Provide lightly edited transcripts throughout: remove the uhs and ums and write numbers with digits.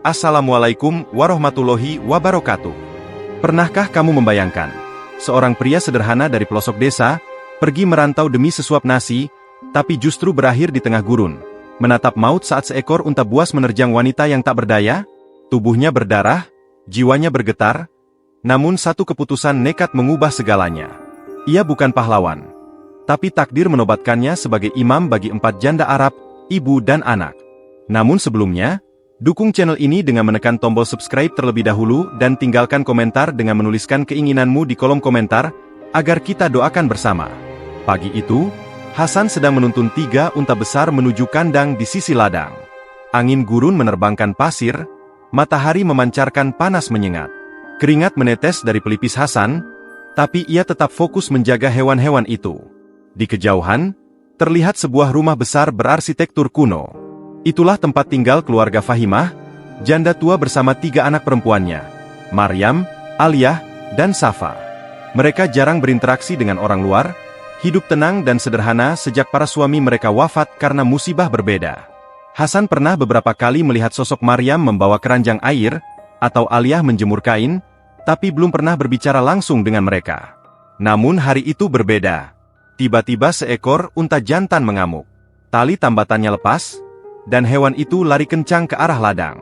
Assalamualaikum warahmatullahi wabarakatuh. Pernahkah kamu membayangkan, seorang pria sederhana dari pelosok desa, pergi merantau demi sesuap nasi, tapi justru berakhir di tengah gurun, menatap maut saat seekor unta buas menerjang wanita yang tak berdaya? Tubuhnya berdarah, jiwanya bergetar, namun satu keputusan nekat mengubah segalanya. Ia bukan pahlawan, tapi takdir menobatkannya sebagai imam bagi 4 janda Arab, ibu dan anak. Namun sebelumnya, dukung channel ini dengan menekan tombol subscribe terlebih dahulu dan tinggalkan komentar dengan menuliskan keinginanmu di kolom komentar, agar kita doakan bersama. Pagi itu, Hasan sedang menuntun 3 unta besar menuju kandang di sisi ladang. Angin gurun menerbangkan pasir, matahari memancarkan panas menyengat. Keringat menetes dari pelipis Hasan, tapi ia tetap fokus menjaga hewan-hewan itu. Di kejauhan, terlihat sebuah rumah besar berarsitektur kuno. Itulah tempat tinggal keluarga Fahimah, janda tua bersama 3 anak perempuannya, Maryam, Aliyah, dan Safa. Mereka jarang berinteraksi dengan orang luar, hidup tenang dan sederhana sejak para suami mereka wafat karena musibah berbeda. Hasan pernah beberapa kali melihat sosok Maryam membawa keranjang air, atau Aliyah menjemur kain, tapi belum pernah berbicara langsung dengan mereka. Namun hari itu berbeda. Tiba-tiba seekor unta jantan mengamuk. Tali tambatannya lepas, dan hewan itu lari kencang ke arah ladang.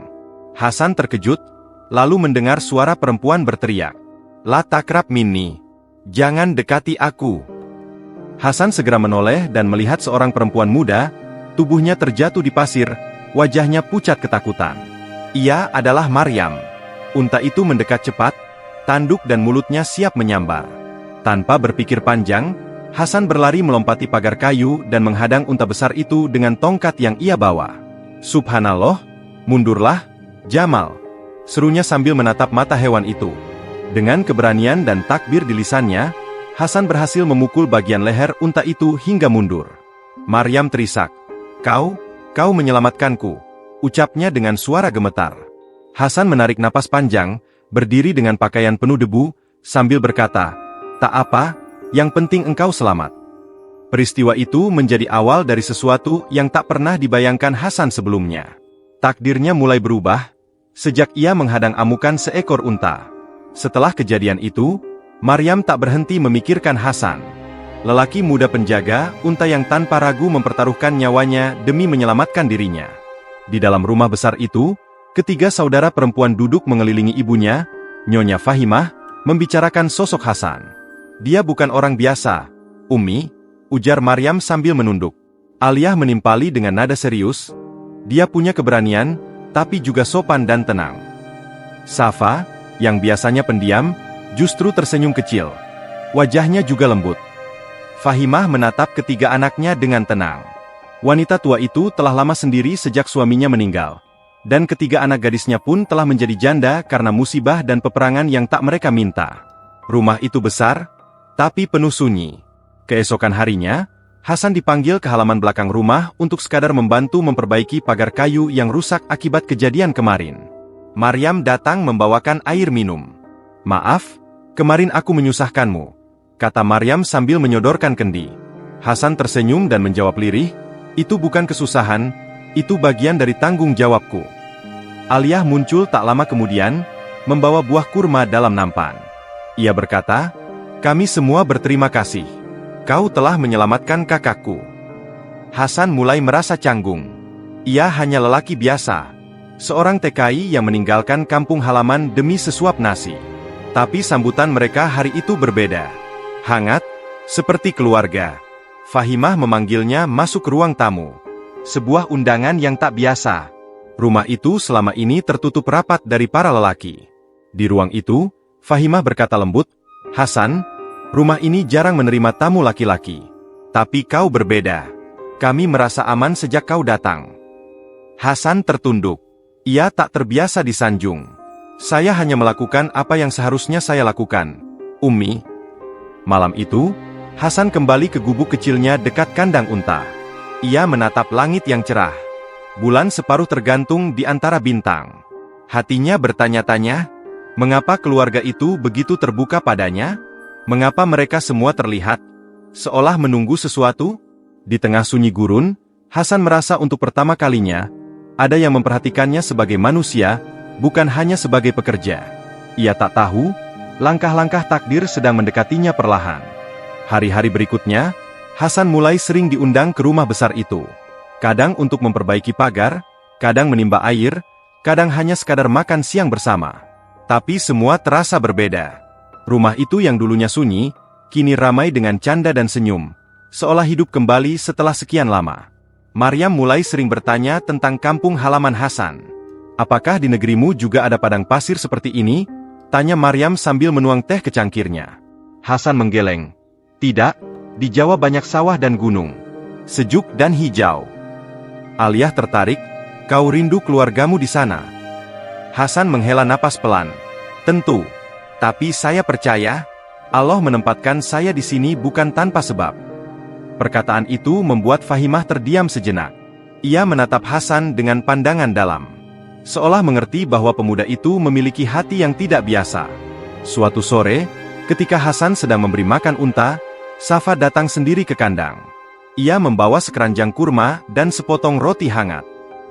Hasan terkejut, lalu mendengar suara perempuan berteriak, "La takrab minni, jangan dekati aku." Hasan segera menoleh dan melihat seorang perempuan muda, tubuhnya terjatuh di pasir, wajahnya pucat ketakutan. Ia adalah Maryam. Unta itu mendekat cepat, tanduk dan mulutnya siap menyambar. Tanpa berpikir panjang, Hasan berlari melompati pagar kayu dan menghadang unta besar itu dengan tongkat yang ia bawa. "Subhanallah, mundurlah, Jamal," serunya sambil menatap mata hewan itu. Dengan keberanian dan takbir di lisannya, Hasan berhasil memukul bagian leher unta itu hingga mundur. Maryam terisak, Kau menyelamatkanku," ucapnya dengan suara gemetar. Hasan menarik napas panjang, berdiri dengan pakaian penuh debu, sambil berkata, "Tak apa, yang penting engkau selamat." Peristiwa itu menjadi awal dari sesuatu yang tak pernah dibayangkan Hasan sebelumnya. Takdirnya mulai berubah, sejak ia menghadang amukan seekor unta. Setelah kejadian itu, Maryam tak berhenti memikirkan Hasan. Lelaki muda penjaga unta yang tanpa ragu mempertaruhkan nyawanya demi menyelamatkan dirinya. Di dalam rumah besar itu, 3 saudara perempuan duduk mengelilingi ibunya, Nyonya Fahimah, membicarakan sosok Hasan. "Dia bukan orang biasa, Umi," ujar Maryam sambil menunduk. Aliyah menimpali dengan nada serius, "Dia punya keberanian, tapi juga sopan dan tenang." Safa, yang biasanya pendiam, justru tersenyum kecil. Wajahnya juga lembut. Fahimah menatap 3 anaknya dengan tenang. Wanita tua itu telah lama sendiri sejak suaminya meninggal. Dan 3 anak gadisnya pun telah menjadi janda karena musibah dan peperangan yang tak mereka minta. Rumah itu besar, tapi penuh sunyi. Keesokan harinya, Hasan dipanggil ke halaman belakang rumah untuk sekadar membantu memperbaiki pagar kayu yang rusak akibat kejadian kemarin. Maryam datang membawakan air minum. "Maaf, kemarin aku menyusahkanmu," kata Maryam sambil menyodorkan kendi. Hasan tersenyum dan menjawab lirih, "Itu bukan kesusahan, itu bagian dari tanggung jawabku." Aliyah muncul tak lama kemudian, membawa buah kurma dalam nampan. Ia berkata, "Kami semua berterima kasih. Kau telah menyelamatkan kakakku." Hasan mulai merasa canggung. Ia hanya lelaki biasa, seorang TKI yang meninggalkan kampung halaman demi sesuap nasi. Tapi sambutan mereka hari itu berbeda. Hangat, seperti keluarga. Fahimah memanggilnya masuk ruang tamu. Sebuah undangan yang tak biasa. Rumah itu selama ini tertutup rapat dari para lelaki. Di ruang itu, Fahimah berkata lembut, "Hasan, rumah ini jarang menerima tamu laki-laki. Tapi kau berbeda. Kami merasa aman sejak kau datang." Hasan tertunduk. Ia tak terbiasa disanjung. "Saya hanya melakukan apa yang seharusnya saya lakukan, Umi." Malam itu, Hasan kembali ke gubuk kecilnya dekat kandang unta. Ia menatap langit yang cerah. Bulan separuh tergantung di antara bintang. Hatinya bertanya-tanya, mengapa keluarga itu begitu terbuka padanya? Mengapa mereka semua terlihat seolah menunggu sesuatu? Di tengah sunyi gurun, Hasan merasa untuk pertama kalinya, Ada yang memperhatikannya sebagai manusia, bukan hanya sebagai pekerja. Ia tak tahu, langkah-langkah takdir sedang mendekatinya perlahan. Hari-hari berikutnya, Hasan mulai sering diundang ke rumah besar itu. Kadang untuk memperbaiki pagar, kadang menimba air, kadang hanya sekadar makan siang bersama. Tapi semua terasa berbeda. Rumah itu yang dulunya sunyi, kini ramai dengan canda dan senyum, seolah hidup kembali setelah sekian lama. Maryam mulai sering bertanya tentang kampung halaman Hasan. "Apakah di negerimu juga ada padang pasir seperti ini?" tanya Maryam sambil menuang teh ke cangkirnya. Hasan menggeleng. "Tidak, di Jawa banyak sawah dan gunung. Sejuk dan hijau." Aliyah tertarik, "Kau rindu keluargamu di sana?" Hasan menghela napas pelan. "Tentu, tapi saya percaya, Allah menempatkan saya di sini bukan tanpa sebab." Perkataan itu membuat Fahimah terdiam sejenak. Ia menatap Hasan dengan pandangan dalam, seolah mengerti bahwa pemuda itu memiliki hati yang tidak biasa. Suatu sore, ketika Hasan sedang memberi makan unta, Safa datang sendiri ke kandang. Ia membawa sekeranjang kurma dan sepotong roti hangat.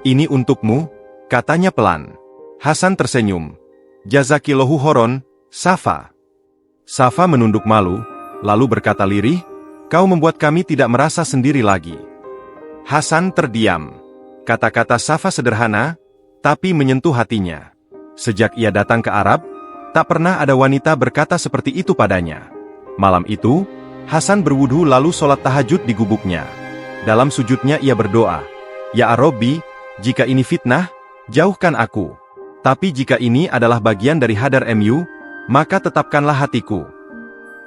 "Ini untukmu," katanya pelan. Hasan tersenyum. "Jazakillahu khairan, Safa." Safa menunduk malu, lalu berkata lirih, "Kau membuat kami tidak merasa sendiri lagi." Hasan terdiam. Kata-kata Safa sederhana, tapi menyentuh hatinya. Sejak ia datang ke Arab, tak pernah ada wanita berkata seperti itu padanya. Malam itu, Hasan berwudu lalu sholat tahajud di gubuknya. Dalam sujudnya ia berdoa, "Ya Rabbi, jika ini fitnah, jauhkan aku. Tapi jika ini adalah bagian dari Hadar MU, maka tetapkanlah hatiku."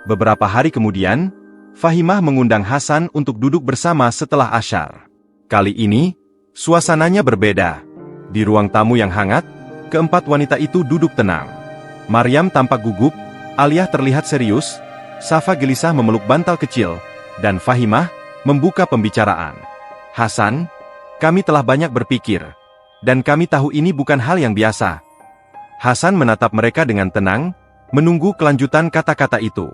Beberapa hari kemudian, Fahimah mengundang Hasan untuk duduk bersama setelah asyar. Kali ini, suasananya berbeda. Di ruang tamu yang hangat, keempat wanita itu duduk tenang. Maryam tampak gugup, Aliyah terlihat serius, Safa gelisah memeluk bantal kecil, dan Fahimah membuka pembicaraan. "Hasan, kami telah banyak berpikir, dan kami tahu ini bukan hal yang biasa." Hasan menatap mereka dengan tenang, menunggu kelanjutan kata-kata itu.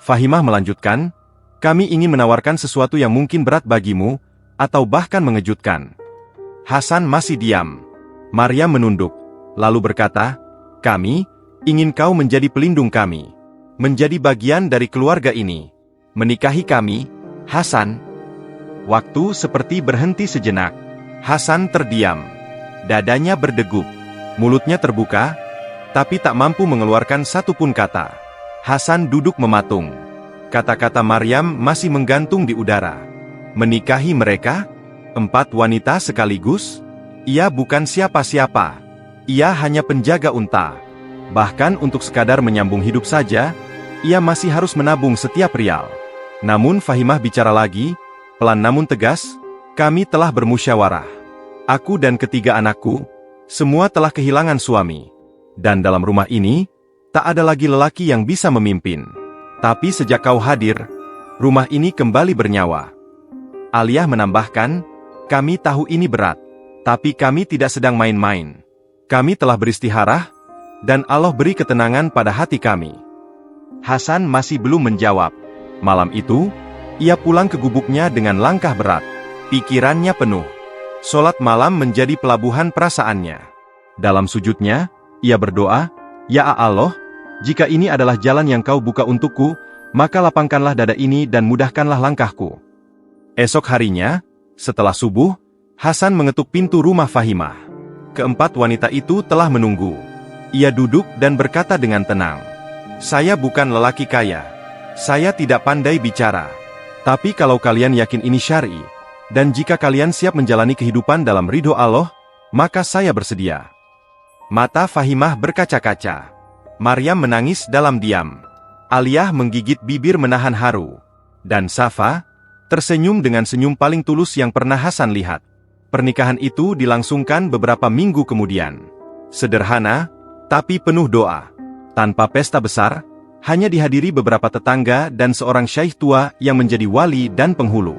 Fahimah melanjutkan, "Kami ingin menawarkan sesuatu yang mungkin berat bagimu, atau bahkan mengejutkan." Hasan masih diam. Maryam menunduk, lalu berkata, "Kami ingin kau menjadi pelindung kami. Menjadi bagian dari keluarga ini. Menikahi kami, Hasan." Waktu seperti berhenti sejenak. Hasan terdiam. Dadanya berdegup. Mulutnya terbuka, tapi tak mampu mengeluarkan satupun kata. Hasan duduk mematung. Kata-kata Maryam masih menggantung di udara. Menikahi mereka? 4 wanita sekaligus? Ia bukan siapa-siapa. Ia hanya penjaga unta. Bahkan untuk sekadar menyambung hidup saja, ia masih harus menabung setiap rial. Namun Fahimah bicara lagi, pelan namun tegas, "Kami telah bermusyawarah. Aku dan ketiga anakku, semua telah kehilangan suami. Dan dalam rumah ini, tak ada lagi lelaki yang bisa memimpin. Tapi sejak kau hadir, rumah ini kembali bernyawa." Aliyah menambahkan, "Kami tahu ini berat, tapi kami tidak sedang main-main. Kami telah beristiharah, dan Allah beri ketenangan pada hati kami." Hasan masih belum menjawab. Malam itu, ia pulang ke gubuknya dengan langkah berat. Pikirannya penuh. Sholat malam menjadi pelabuhan perasaannya. Dalam sujudnya, ia berdoa, "Ya Allah, jika ini adalah jalan yang kau buka untukku, maka lapangkanlah dada ini dan mudahkanlah langkahku." Esok harinya, setelah subuh, Hasan mengetuk pintu rumah Fahimah. Keempat wanita itu telah menunggu. Ia duduk dan berkata dengan tenang, "Saya bukan lelaki kaya. Saya tidak pandai bicara. Tapi kalau kalian yakin ini syar'i, dan jika kalian siap menjalani kehidupan dalam ridho Allah, maka saya bersedia." Mata Fahimah berkaca-kaca. Maryam menangis dalam diam. Aliyah menggigit bibir menahan haru. Dan Safa tersenyum dengan senyum paling tulus yang pernah Hasan lihat. Pernikahan itu dilangsungkan beberapa minggu kemudian. Sederhana, tapi penuh doa. Tanpa pesta besar, hanya dihadiri beberapa tetangga dan seorang syaikh tua yang menjadi wali dan penghulu.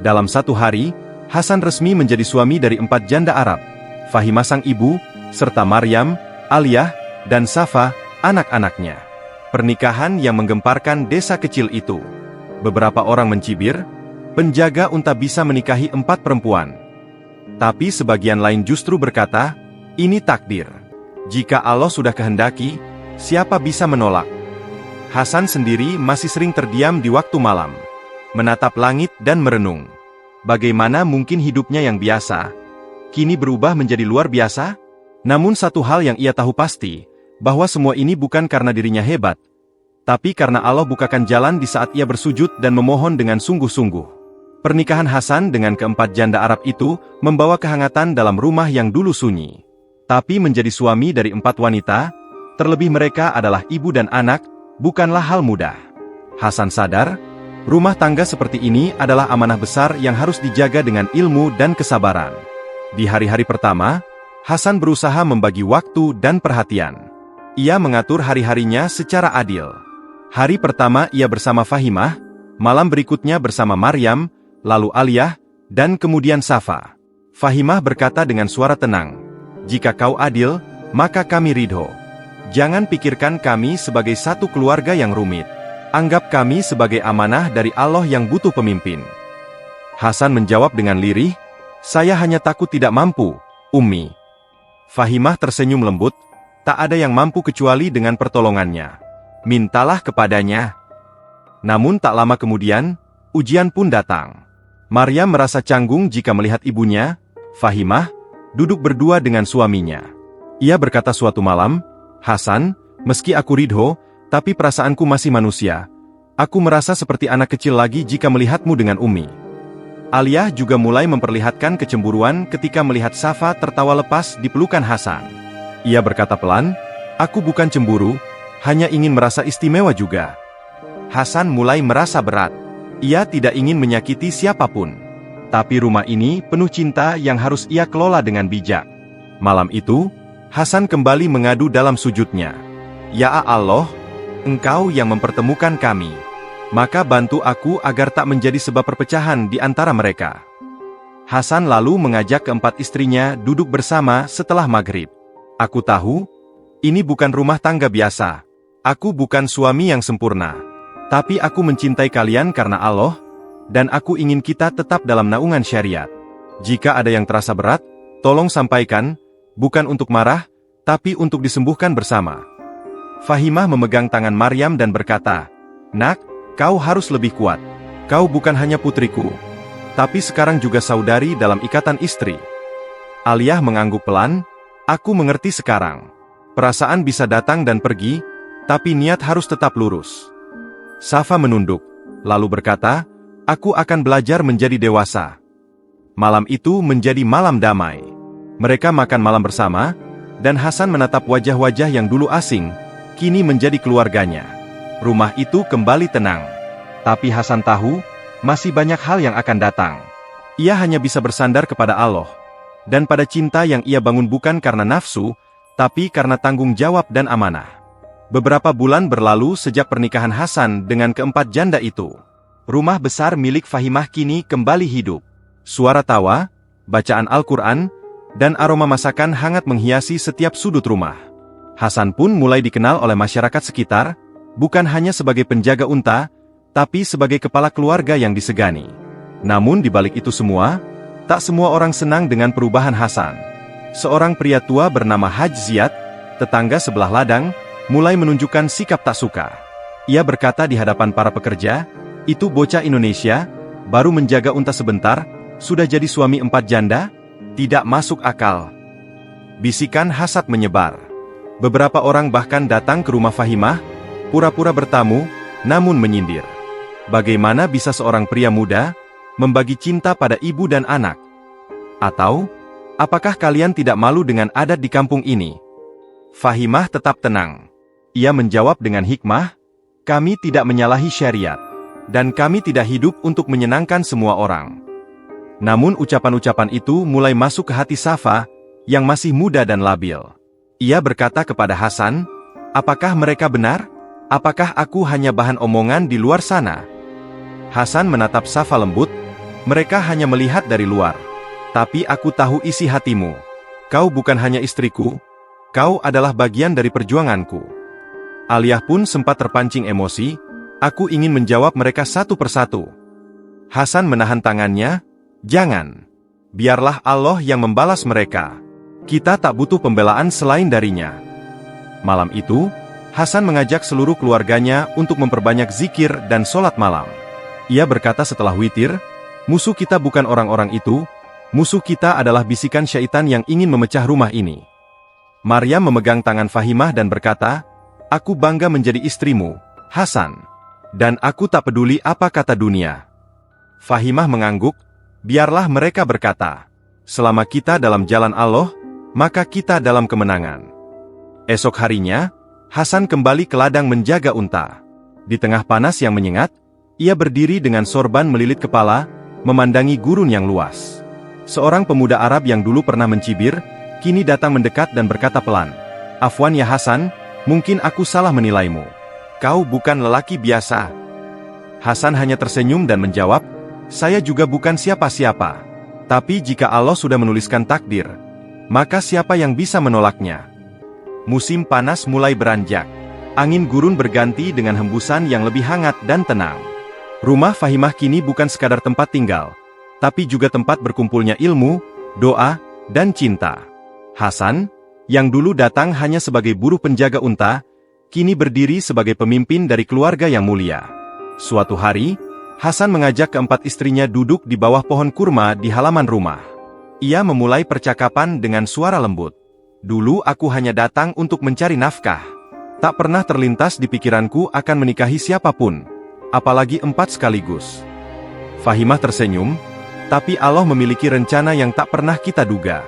Dalam satu hari, Hasan resmi menjadi suami dari 4 janda Arab. Fahimah sang ibu, serta Maryam, Aliyah, dan Safa, anak-anaknya. Pernikahan yang menggemparkan desa kecil itu. Beberapa orang mencibir, penjaga unta bisa menikahi 4 perempuan. Tapi sebagian lain justru berkata, ini takdir. Jika Allah sudah kehendaki, siapa bisa menolak? Hasan sendiri masih sering terdiam di waktu malam, menatap langit dan merenung. Bagaimana mungkin hidupnya yang biasa, kini berubah menjadi luar biasa? Namun satu hal yang ia tahu pasti, bahwa semua ini bukan karena dirinya hebat, tapi karena Allah bukakan jalan di saat ia bersujud dan memohon dengan sungguh-sungguh. Pernikahan Hasan dengan keempat janda Arab itu membawa kehangatan dalam rumah yang dulu sunyi. Tapi menjadi suami dari 4 wanita, terlebih mereka adalah ibu dan anak, bukanlah hal mudah. Hasan sadar, rumah tangga seperti ini adalah amanah besar yang harus dijaga dengan ilmu dan kesabaran. Di hari-hari pertama, Hasan berusaha membagi waktu dan perhatian. Ia mengatur hari-harinya secara adil. Hari pertama ia bersama Fahimah, malam berikutnya bersama Maryam, lalu Aliyah, dan kemudian Safa. Fahimah berkata dengan suara tenang, jika kau adil, maka kami ridho. Jangan pikirkan kami sebagai satu keluarga yang rumit. Anggap kami sebagai amanah dari Allah yang butuh pemimpin. Hasan menjawab dengan lirih, saya hanya takut tidak mampu, Ummi. Fahimah tersenyum lembut, tak ada yang mampu kecuali dengan pertolongannya. Mintalah kepadanya. Namun tak lama kemudian, ujian pun datang. Maryam merasa canggung jika melihat ibunya, Fahimah, duduk berdua dengan suaminya. Ia berkata suatu malam, Hasan, meski aku ridho, tapi perasaanku masih manusia. Aku merasa seperti anak kecil lagi jika melihatmu dengan Ummi. Aliyah juga mulai memperlihatkan kecemburuan ketika melihat Safa tertawa lepas di pelukan Hasan. Ia berkata pelan, aku bukan cemburu, hanya ingin merasa istimewa juga. Hasan mulai merasa berat. Ia tidak ingin menyakiti siapapun. Tapi rumah ini penuh cinta yang harus ia kelola dengan bijak. Malam itu, Hasan kembali mengadu dalam sujudnya. Ya Allah, Engkau yang mempertemukan kami. Maka bantu aku agar tak menjadi sebab perpecahan di antara mereka. Hasan lalu mengajak keempat istrinya duduk bersama setelah maghrib. Aku tahu, ini bukan rumah tangga biasa. Aku bukan suami yang sempurna. Tapi aku mencintai kalian karena Allah, dan aku ingin kita tetap dalam naungan syariat. Jika ada yang terasa berat, tolong sampaikan, bukan untuk marah, tapi untuk disembuhkan bersama. Fahimah memegang tangan Maryam dan berkata, Nak, kau harus lebih kuat. Kau bukan hanya putriku, tapi sekarang juga saudari dalam ikatan istri. Aliyah mengangguk pelan, aku mengerti sekarang. Perasaan bisa datang dan pergi, tapi niat harus tetap lurus. Safa menunduk, lalu berkata, aku akan belajar menjadi dewasa. Malam itu menjadi malam damai. Mereka makan malam bersama, dan Hasan menatap wajah-wajah yang dulu asing, kini menjadi keluarganya. Rumah itu kembali tenang. Tapi Hasan tahu, masih banyak hal yang akan datang. Ia hanya bisa bersandar kepada Allah, dan pada cinta yang ia bangun bukan karena nafsu, tapi karena tanggung jawab dan amanah. Beberapa bulan berlalu sejak pernikahan Hasan dengan keempat janda itu. Rumah besar milik Fahimah kini kembali hidup. Suara tawa, bacaan Al-Quran, dan aroma masakan hangat menghiasi setiap sudut rumah. Hasan pun mulai dikenal oleh masyarakat sekitar, bukan hanya sebagai penjaga unta, tapi sebagai kepala keluarga yang disegani. Namun di balik itu semua, tak semua orang senang dengan perubahan Hasan. Seorang pria tua bernama Haj Ziyad, tetangga sebelah ladang, mulai menunjukkan sikap tak suka. Ia berkata di hadapan para pekerja, itu bocah Indonesia, baru menjaga unta sebentar, sudah jadi suami 4 janda? Tidak masuk akal. Bisikan hasad menyebar. Beberapa orang bahkan datang ke rumah Fahimah, pura-pura bertamu, namun menyindir. Bagaimana bisa seorang pria muda membagi cinta pada ibu dan anak? Atau, apakah kalian tidak malu dengan adat di kampung ini? Fahimah tetap tenang. Ia menjawab dengan hikmah, kami tidak menyalahi syariat, dan kami tidak hidup untuk menyenangkan semua orang. Namun ucapan-ucapan itu mulai masuk ke hati Safa, yang masih muda dan labil. Ia berkata kepada Hasan, apakah mereka benar? Apakah aku hanya bahan omongan di luar sana? Hasan menatap Safa lembut, mereka hanya melihat dari luar. Tapi aku tahu isi hatimu. Kau bukan hanya istriku, kau adalah bagian dari perjuanganku. Aliyah pun sempat terpancing emosi, aku ingin menjawab mereka satu persatu. Hasan menahan tangannya, jangan. Biarlah Allah yang membalas mereka. Kita tak butuh pembelaan selain darinya. Malam itu, Hasan mengajak seluruh keluarganya untuk memperbanyak zikir dan sholat malam. Ia berkata setelah witir, musuh kita bukan orang-orang itu, musuh kita adalah bisikan syaitan yang ingin memecah rumah ini. Maryam memegang tangan Fahimah dan berkata, aku bangga menjadi istrimu, Hasan. Dan aku tak peduli apa kata dunia. Fahimah mengangguk, biarlah mereka berkata. Selama kita dalam jalan Allah, maka kita dalam kemenangan. Esok harinya, Hasan kembali ke ladang menjaga unta. Di tengah panas yang menyengat, ia berdiri dengan sorban melilit kepala, memandangi gurun yang luas. Seorang pemuda Arab yang dulu pernah mencibir, kini datang mendekat dan berkata pelan, Afwan ya Hasan, mungkin aku salah menilaimu. Kau bukan lelaki biasa. Hasan hanya tersenyum dan menjawab, saya juga bukan siapa-siapa. Tapi jika Allah sudah menuliskan takdir, maka siapa yang bisa menolaknya? Musim panas mulai beranjak. Angin gurun berganti dengan hembusan yang lebih hangat dan tenang. Rumah Fahimah kini bukan sekadar tempat tinggal, tapi juga tempat berkumpulnya ilmu, doa, dan cinta. Hasan, yang dulu datang hanya sebagai buruh penjaga unta, kini berdiri sebagai pemimpin dari keluarga yang mulia. Suatu hari, Hasan mengajak keempat istrinya duduk di bawah pohon kurma di halaman rumah. Ia memulai percakapan dengan suara lembut. Dulu aku hanya datang untuk mencari nafkah. Tak pernah terlintas di pikiranku akan menikahi siapapun, apalagi 4 sekaligus. Fahimah tersenyum, tapi Allah memiliki rencana yang tak pernah kita duga.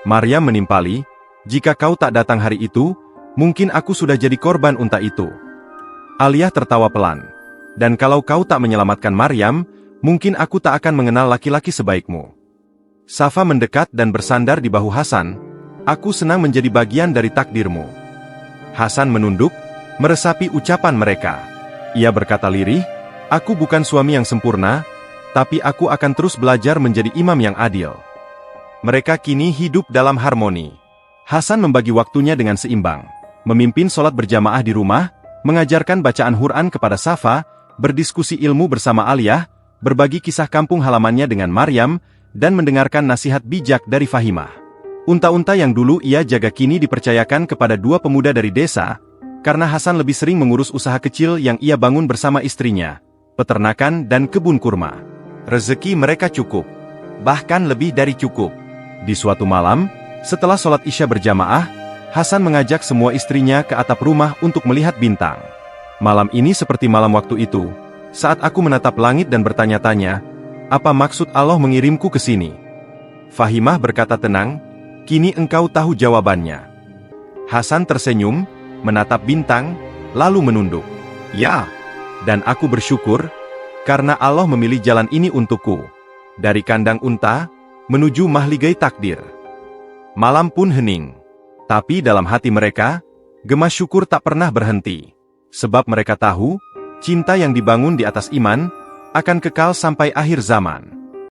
Maryam menimpali, jika kau tak datang hari itu, mungkin aku sudah jadi korban unta itu. Aliyah tertawa pelan. Dan kalau kau tak menyelamatkan Maryam, mungkin aku tak akan mengenal laki-laki sebaikmu. Safa mendekat dan bersandar di bahu Hasan, aku senang menjadi bagian dari takdirmu. Hasan menunduk, meresapi ucapan mereka. Ia berkata lirih, aku bukan suami yang sempurna, tapi aku akan terus belajar menjadi imam yang adil. Mereka kini hidup dalam harmoni. Hasan membagi waktunya dengan seimbang, memimpin sholat berjamaah di rumah, mengajarkan bacaan Quran kepada Safa, berdiskusi ilmu bersama Aliyah, berbagi kisah kampung halamannya dengan Maryam, dan mendengarkan nasihat bijak dari Fahimah. Unta-unta yang dulu ia jaga kini dipercayakan kepada 2 pemuda dari desa, karena Hasan lebih sering mengurus usaha kecil yang ia bangun bersama istrinya, peternakan dan kebun kurma. Rezeki mereka cukup, bahkan lebih dari cukup. Di suatu malam, setelah sholat Isya berjamaah, Hasan mengajak semua istrinya ke atap rumah untuk melihat bintang. Malam ini seperti malam waktu itu, saat aku menatap langit dan bertanya-tanya, apa maksud Allah mengirimku ke sini? Fahimah berkata tenang, kini engkau tahu jawabannya. Hasan tersenyum, menatap bintang, lalu menunduk. Ya, dan aku bersyukur, karena Allah memilih jalan ini untukku. Dari kandang unta, menuju mahligai takdir. Malam pun hening. Tapi dalam hati mereka, gema syukur tak pernah berhenti. Sebab mereka tahu, cinta yang dibangun di atas iman, akan kekal sampai akhir zaman.